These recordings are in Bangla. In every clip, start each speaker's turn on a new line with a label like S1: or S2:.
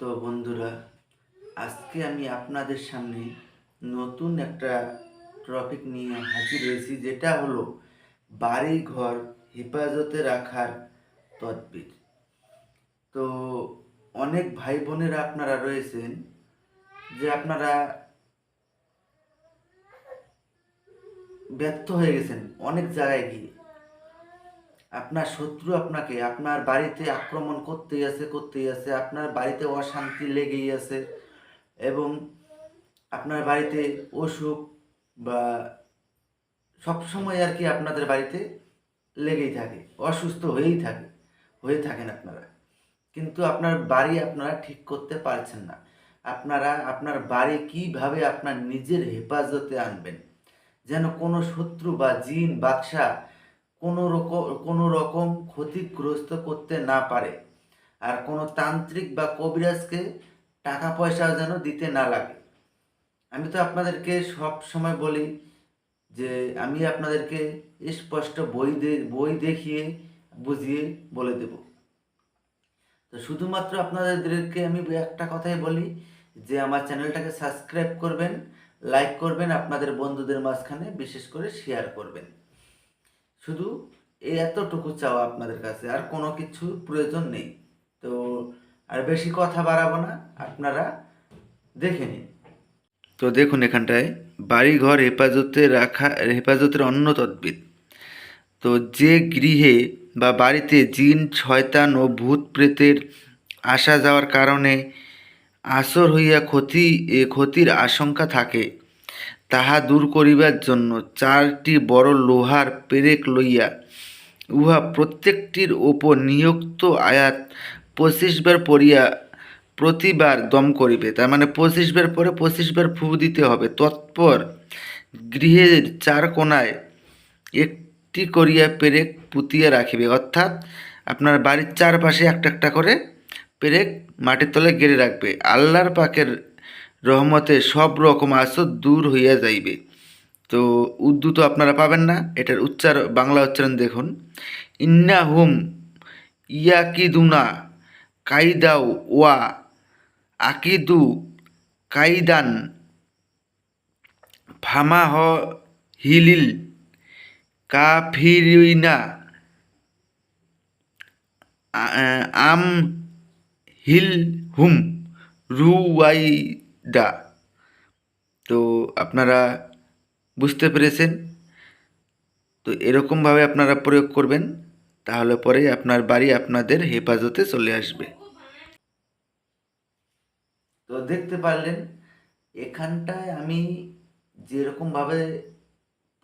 S1: তো বন্ধুরা, আজকে আমি আপনাদের সামনে নতুন একটা টপিক নিয়ে হাজির হয়েছি, যেটা হলো বাড়ি ঘর হেফাজতে রাখার তদবির। তো অনেক ভাই বোনেরা আপনারা রয়েছেন যে আপনারা ব্যর্থ হয়ে গেছেন অনেক জায়গায় গিয়ে। আপনার শত্রু আপনাকে আপনার বাড়িতে আক্রমণ করতেই আছে, আপনার বাড়িতে অশান্তি লেগেই আছে, এবং আপনার বাড়িতে অসুখ বা সবসময় আর কি আপনাদের বাড়িতে লেগেই থাকে, অসুস্থ হয়ে থাকেন আপনারা। কিন্তু আপনার বাড়ি আপনারা ঠিক করতে পারছেন না। আপনারা আপনার বাড়ি কিভাবে আপনার নিজের হেফাজতে আনবেন, যেন কোনো শত্রু বা জিন বাদশা কোনো রকম ক্ষতিগ্রস্ত করতে না পারে, আর কোনো তান্ত্রিক বা কবিরাজকে টাকা পয়সাও যেন দিতে না লাগে। আমি তো আপনাদেরকে সব সময় বলি যে আমি আপনাদেরকে স্পষ্ট বই দেখিয়ে বুঝিয়ে বলে দেব। তো শুধুমাত্র আপনাদেরকে আমি একটা কথাই বলি যে আমার চ্যানেলটাকে সাবস্ক্রাইব করবেন, লাইক করবেন, আপনাদের বন্ধুদের মাঝখানে বিশেষ করে শেয়ার করবেন। শুধু এই এতটুকু চাওয়া আপনাদের কাছে, আর কোনো কিছু প্রয়োজন নেই। তো আর বেশি কথা বাড়াবো না, আপনারা দেখে নিন। তো দেখুন, এখানটায় বাড়িঘর হেফাজতের অন্য তদ্বির। তো যে গৃহে বা বাড়িতে জিন শয়তান ও ভূত প্রেতের আসা যাওয়ার কারণে আসর হইয়া ক্ষতির আশঙ্কা থাকে, তাহা দূর করিবার জন্য 4টি বড় লোহার পেরেক লইয়া উহা প্রত্যেকটির ওপর নিযুক্ত আয়াত 25 বার পড়িয়া প্রতিবার দম করিবে। তার মানে 25 বার পরে 25 বার ফু দিতে হবে। তৎপর গৃহের 4 কোণায় একটি করিয়া পেরেক পুঁতিয়া রাখিবে, অর্থাৎ আপনার বাড়ির চারপাশে একটা একটা করে পেরেক মাটির তলে গেড়ে রাখবে। আল্লাহর পাকের রহমতে সব রকম আসর দূর হইয়া যাইবে। তো উর্দু তো আপনারা পাবেন না, এটার বাংলা উচ্চারণ দেখুন। ইন্নাহুম ইয়াকিদুনা কাইদাও ওয়া আকিদু কাইদান ফামা হিলিল কাফিরিনা আম হিল হুম রুওয়াইদা। তো আপনারা বুঝতে পেরেছেন। তো এরকমভাবে আপনারা প্রয়োগ করবেন, তাহলে পরেই আপনার বাড়ি আপনাদের হেফাজতে চলে আসবে। তো দেখতে পারলেন, এখানটায় আমি যেরকমভাবে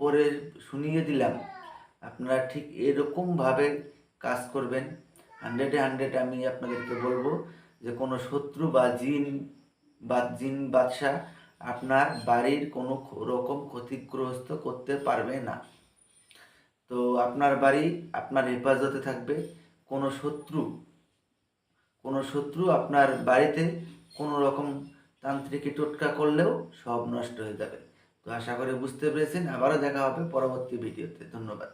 S1: পরে শুনিয়ে দিলাম, আপনারা ঠিক এরকমভাবে কাজ করবেন। 100-100 আমি আপনাদেরকে বলবো যে কোনো শত্রু বা জিন বাদশা আপনার বাড়ির কোনো রকম ক্ষতিগ্রস্ত করতে পারবে না। তো আপনার বাড়ি আপনার হেফাজতে থাকবে। কোনো শত্রু আপনার বাড়িতে কোনো রকম তান্ত্রিক টোটকা করলেও সব নষ্ট হয়ে যাবে। তো আশা করি বুঝতে পেরেছেন। আবারও দেখা হবে পরবর্তী ভিডিওতে। ধন্যবাদ।